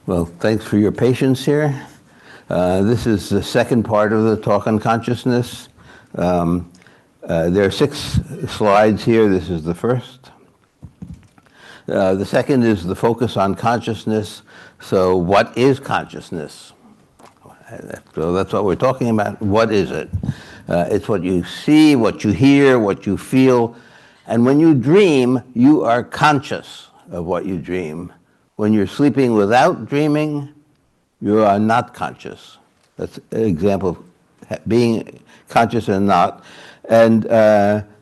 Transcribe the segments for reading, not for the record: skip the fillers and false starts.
Well, thanks for your patience here. This is the second part of the talk on consciousness. There are 6 slides here. This is the first. The second is the focus on consciousness. So what is consciousness? So that's what we're talking about. What is it? It's what you see, what you hear, what you feel. And when you dream, you are conscious of what you dream. When you're sleeping without dreaming, you are not conscious. That's an example of being conscious and not. And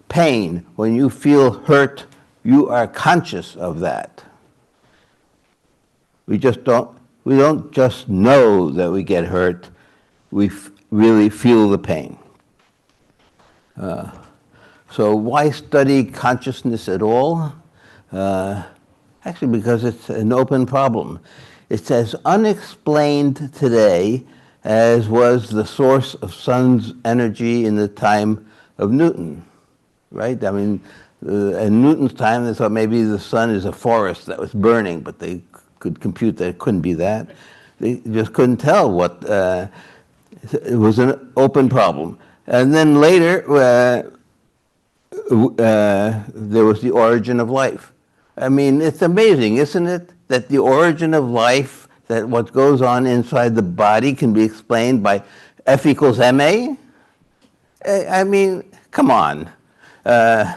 pain, when you feel hurt, you are conscious of that. We don't just know that we get hurt, we really feel the pain. So why study consciousness at all? Actually, because it's an open problem. It's as unexplained today as was the source of sun's energy in the time of Newton, right? I mean, in Newton's time, they thought maybe the sun is a forest that was burning, but they could compute that it couldn't be that. They just couldn't tell what, it was an open problem. And then later, there was the origin of life. I mean, it's amazing, isn't it, that the origin of life, that what goes on inside the body can be explained by F equals ma? I mean, come on. It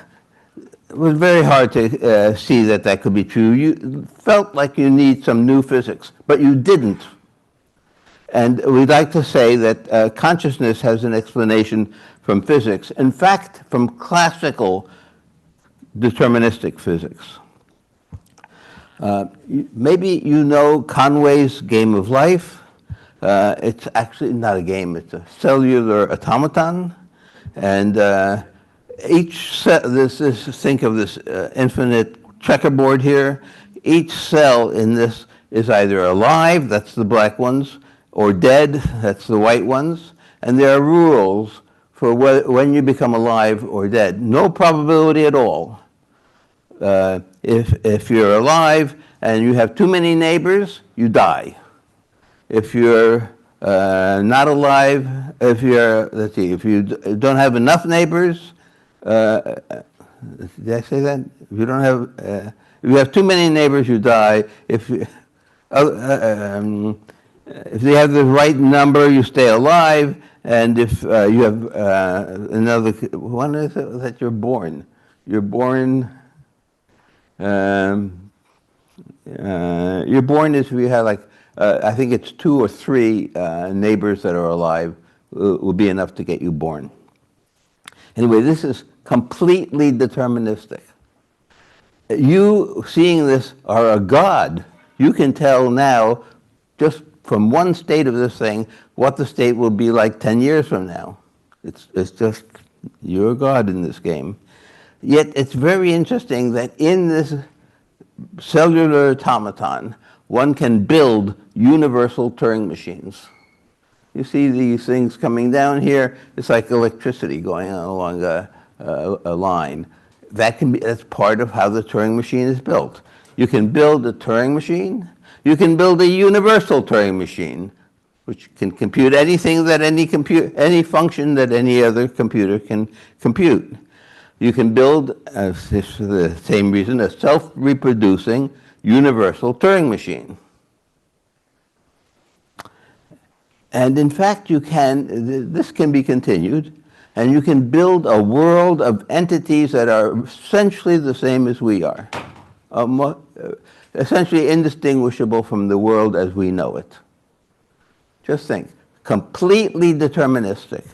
was very hard to see that that could be true. You felt like you need some new physics, but you didn't. And we'd like to say that consciousness has an explanation from physics. In fact, from classical deterministic physics. Maybe you know Conway's Game of Life. It's actually not a game, it's a cellular automaton. And think of this infinite checkerboard here. Each cell in this is either alive, that's the black ones, or dead, that's the white ones. And there are rules for when you become alive or dead. No probability at all. If you're alive and you have too many neighbors, you die. If you're not alive, if you don't have enough neighbors, did I say that? If you have too many neighbors, you die. If you have the right number, you stay alive. And if you have another, one is that you're born. You're born. You're born is if you have like, I think it's 2 or 3 neighbors that are alive will be enough to get you born. Anyway, this is completely deterministic. You seeing this are a god. You can tell now, just from one state of this thing, what the state will be like 10 years from now. It's just, you're a god in this game. Yet it's very interesting that in this cellular automaton, one can build universal Turing machines. You see these things coming down here, it's like electricity going on along a line. That's part of how the Turing machine is built. You can build a Turing machine, you can build a universal Turing machine, which can compute anything that any function that any other computer can compute. You can build, for the same reason, a self-reproducing universal Turing machine. And in fact, this can be continued, and you can build a world of entities that are essentially the same as we are, essentially indistinguishable from the world as we know it. Just think, completely deterministic.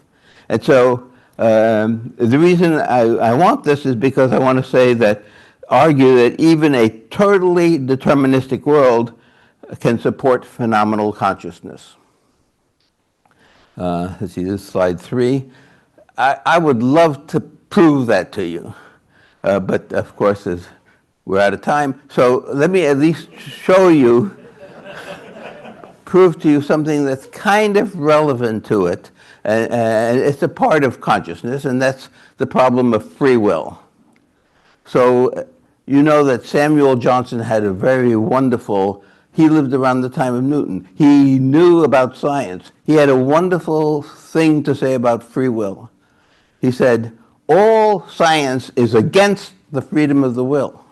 And so, the reason I want this is because I want to argue that even a totally deterministic world can support phenomenal consciousness. Let's see, this is slide 3. I would love to prove that to you, but of course we're out of time. So let me at least show you, prove to you something that's kind of relevant to it. And it's a part of consciousness, and that's the problem of free will. So you know that Samuel Johnson had a very wonderful He lived around the time of Newton. He knew about science. He had a wonderful thing to say about free will. He said, all science is against the freedom of the will.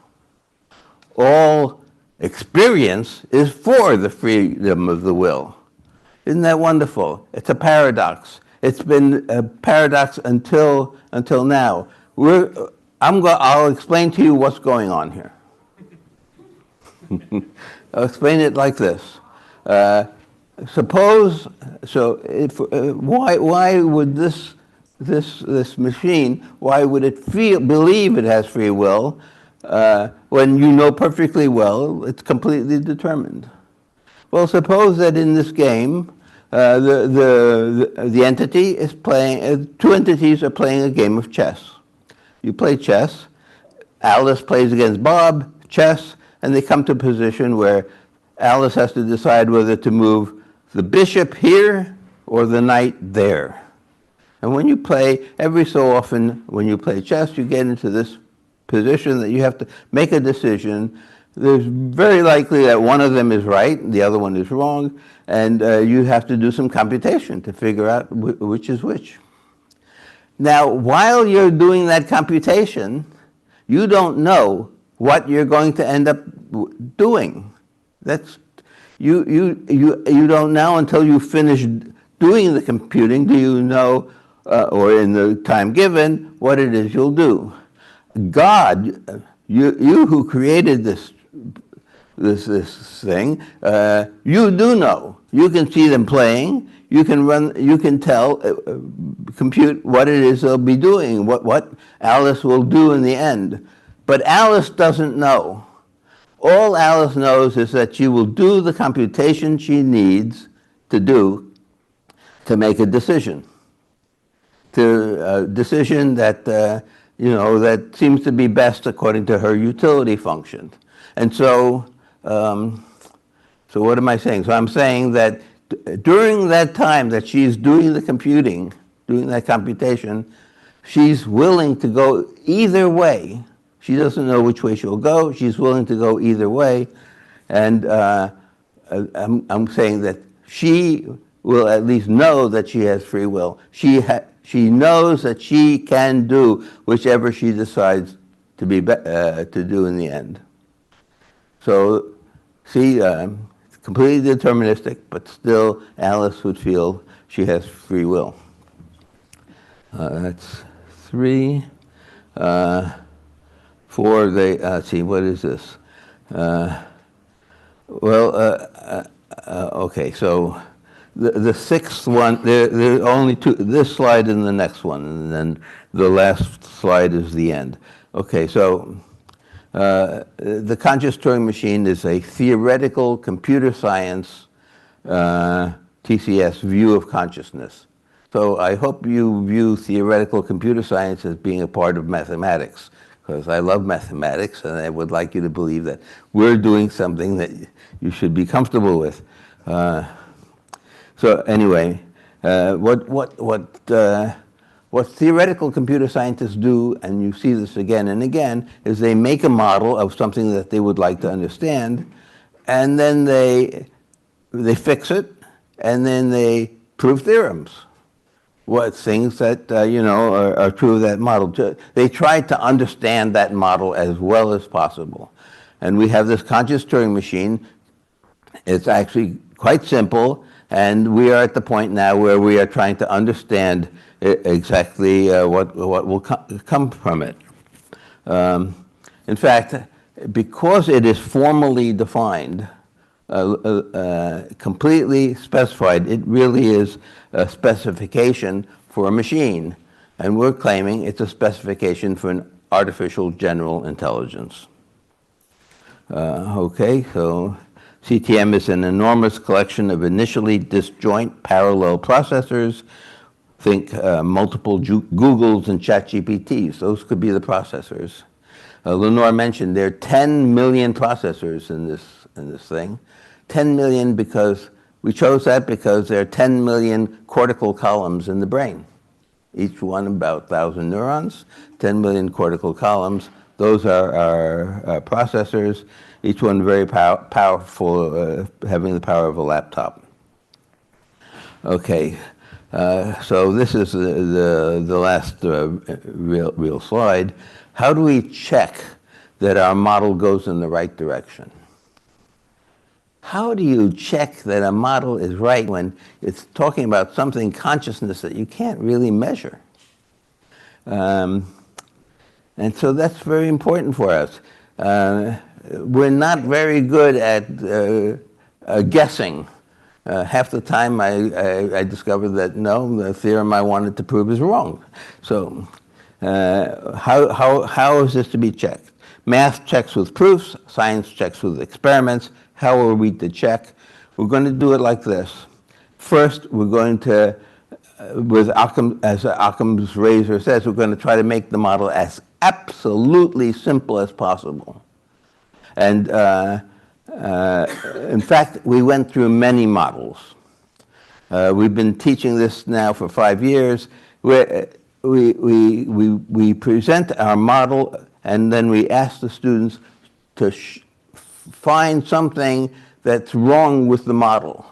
All experience is for the freedom of the will. Isn't that wonderful? It's a paradox. It's been a paradox until now. I'll explain to you what's going on here. I'll explain it like this. Suppose, why would this machine, why would it believe it has free will when you know perfectly well it's completely determined? Well, suppose that in this game, the entity is playing, two entities are playing a game of chess. You play chess, Alice plays against Bob, chess, and they come to a position where Alice has to decide whether to move the bishop here or the knight there. And when you play, every so often when you play chess, you get into this position that you have to make a decision. There's very likely that one of them is right, the other one is wrong, and you have to do some computation to figure out which is which. Now, while you're doing that computation, you don't know what you're going to end up doing. That's you don't know until you finish doing the computing. Do you know, or in the time given, what it is you'll do? God, you who created this thing, you do know. You can see them playing. You can tell, compute what it is they'll be doing, what Alice will do in the end. But Alice doesn't know. All Alice knows is that she will do the computation she needs to do to make a decision. A decision that, that seems to be best according to her utility function. And so what am I saying? So I'm saying that during that time that she's doing the computing, doing that computation, she's willing to go either way. She doesn't know which way she'll go. She's willing to go either way. And I'm saying that she will at least know that she has free will. She knows that she can do whichever she decides to do in the end. So, see, completely deterministic, but still Alice would feel she has free will. That's 3. 4, see, what is this? Okay, so the 6th one, there are only 2, this slide and the next one, and then the last slide is the end. Okay, so the conscious Turing machine is a theoretical computer science TCS view of consciousness. So I hope you view theoretical computer science as being a part of mathematics, because I love mathematics and I would like you to believe that we're doing something that you should be comfortable with. So anyway, what theoretical computer scientists do, and you see this again and again, is they make a model of something that they would like to understand, and then they fix it, and then they prove theorems. What things that are true of that model. They try to understand that model as well as possible. And we have this conscious Turing machine. It's actually quite simple, and we are at the point now where we are trying to understand exactly what will come from it. In fact, because it is formally defined, completely specified, it really is a specification for a machine, and we're claiming it's a specification for an artificial general intelligence. Okay, so CTM is an enormous collection of initially disjoint parallel processors. Think multiple Googles and ChatGPTs. Those could be the processors. Lenore mentioned there are 10 million processors in this thing. 10 million because we chose that because there are 10 million cortical columns in the brain. Each one about 1,000 neurons, 10 million cortical columns. Those are our processors, each one very powerful, having the power of a laptop. Okay, so this is the last real slide. How do we check that our model goes in the right direction? How do you check that a model is right when it's talking about something, consciousness, that you can't really measure? And so that's very important for us. We're not very good at guessing. Half the time I discovered that no, the theorem I wanted to prove is wrong. So how is this to be checked? Math checks with proofs, science checks with experiments. How are we to check? We're going to do it like this. First, we're going to, with Occam, as Occam's razor says, we're going to try to make the model as absolutely simple as possible. And in fact, we went through many models. We've been teaching this now for 5 years. We present our model, and then we ask the students to find something that's wrong with the model.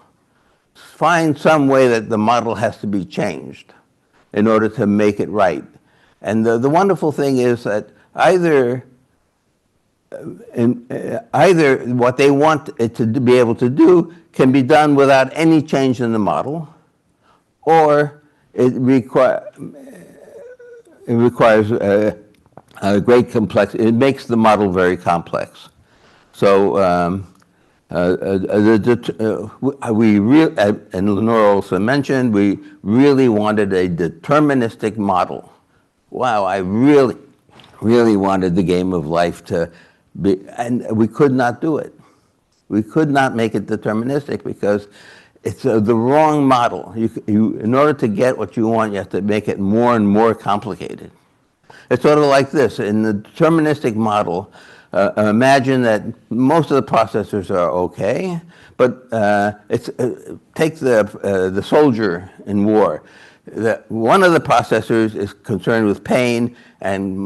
Find some way that the model has to be changed in order to make it right. And the wonderful thing is that either what they want it to be able to do can be done without any change in the model, or it requires a great complexity. It makes the model very complex. So and Lenore also mentioned, we really wanted a deterministic model. Wow, I really wanted the game of life to be, and we could not do it. We could not make it deterministic because it's the wrong model. In order to get what you want, you have to make it more and more complicated. It's sort of like this. In the deterministic model, imagine that most of the processors are okay, but take the soldier in war. One of the processors is concerned with pain, and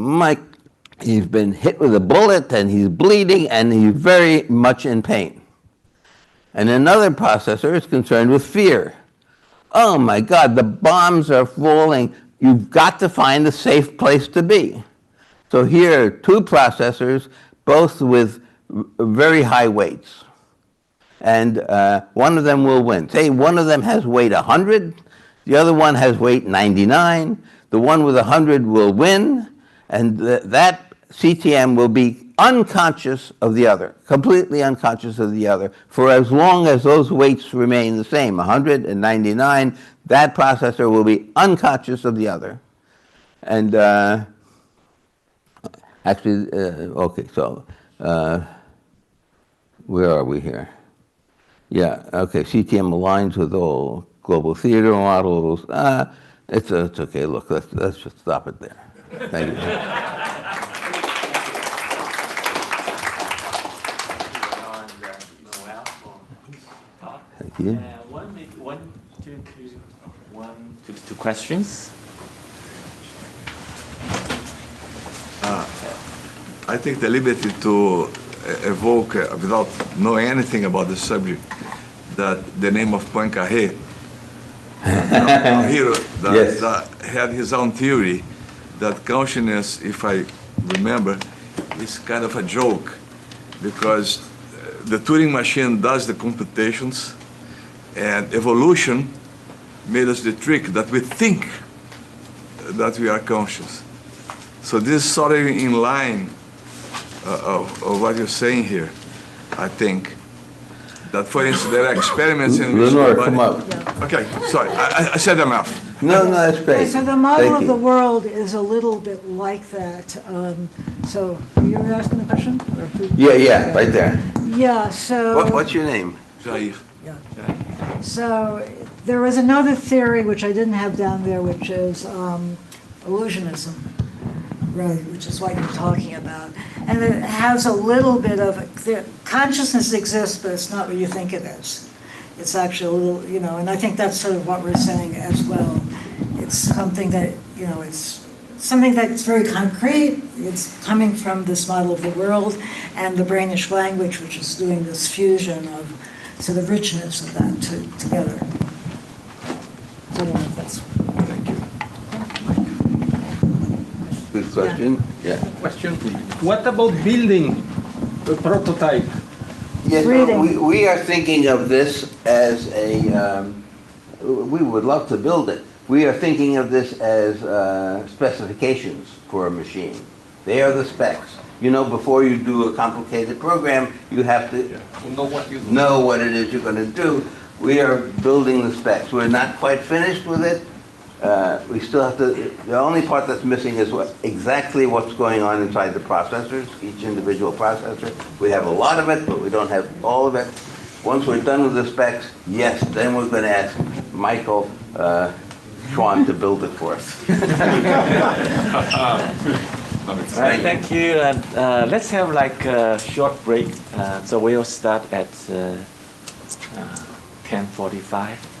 he's been hit with a bullet, and he's bleeding, and he's very much in pain. And another processor is concerned with fear. Oh my God, the bombs are falling. You've got to find a safe place to be. So here are two processors, both with very high weights. And one of them will win. Say one of them has weight 100, the other one has weight 99. The one with 100 will win, and that CTM will be unconscious of the other, completely unconscious of the other, for as long as those weights remain the same, 100 and 99, that processor will be unconscious of the other. And actually, okay, so where are we here? Yeah, okay, CTM aligns with all global theater models. It's okay, look, let's just stop it there. Thank you. Thank you. Two questions. I take the liberty to evoke, without knowing anything about the subject, that the name of Poincaré, our hero, that had his own theory that consciousness, if I remember, is kind of a joke, because the Turing machine does the computations, and evolution made us the trick that we think that we are conscious. So this is sort of in line of what you're saying here, I think. That, for instance, there are experiments in which Lenore, come up. Okay, sorry, I said enough. No, that's great. So the model Thank of the you. world is a little bit like that. So you were asking the question? Yeah, right there. Yeah, so. What's your name? Jair. Yeah. So there was another theory which I didn't have down there, which is illusionism, right, which is what you're talking about. And it has a little bit of, consciousness exists, but it's not what you think it is. It's actually a little, and I think that's sort of what we're saying as well. It's something that, it's something that's very concrete. It's coming from this model of the world and the Brainish language, which is doing this fusion of, so the richness of that together. So I don't know if that's. Thank you. Good question. Yeah. Question. What about building a prototype? Yes, Reading. we are thinking of this as a, we would love to build it. We are thinking of this as specifications for a machine. They are the specs. You know, before you do a complicated program, you have to know what it is you're going to do. We are building the specs. We're not quite finished with it. We still have to, the only part that's missing is exactly what's going on inside the processors, each individual processor. We have a lot of it, but we don't have all of it. Once we're done with the specs, yes, then we're going to ask Michael Schwan to build it for us. Right, thank you. And let's have like a short break. So we'll start at 10:45.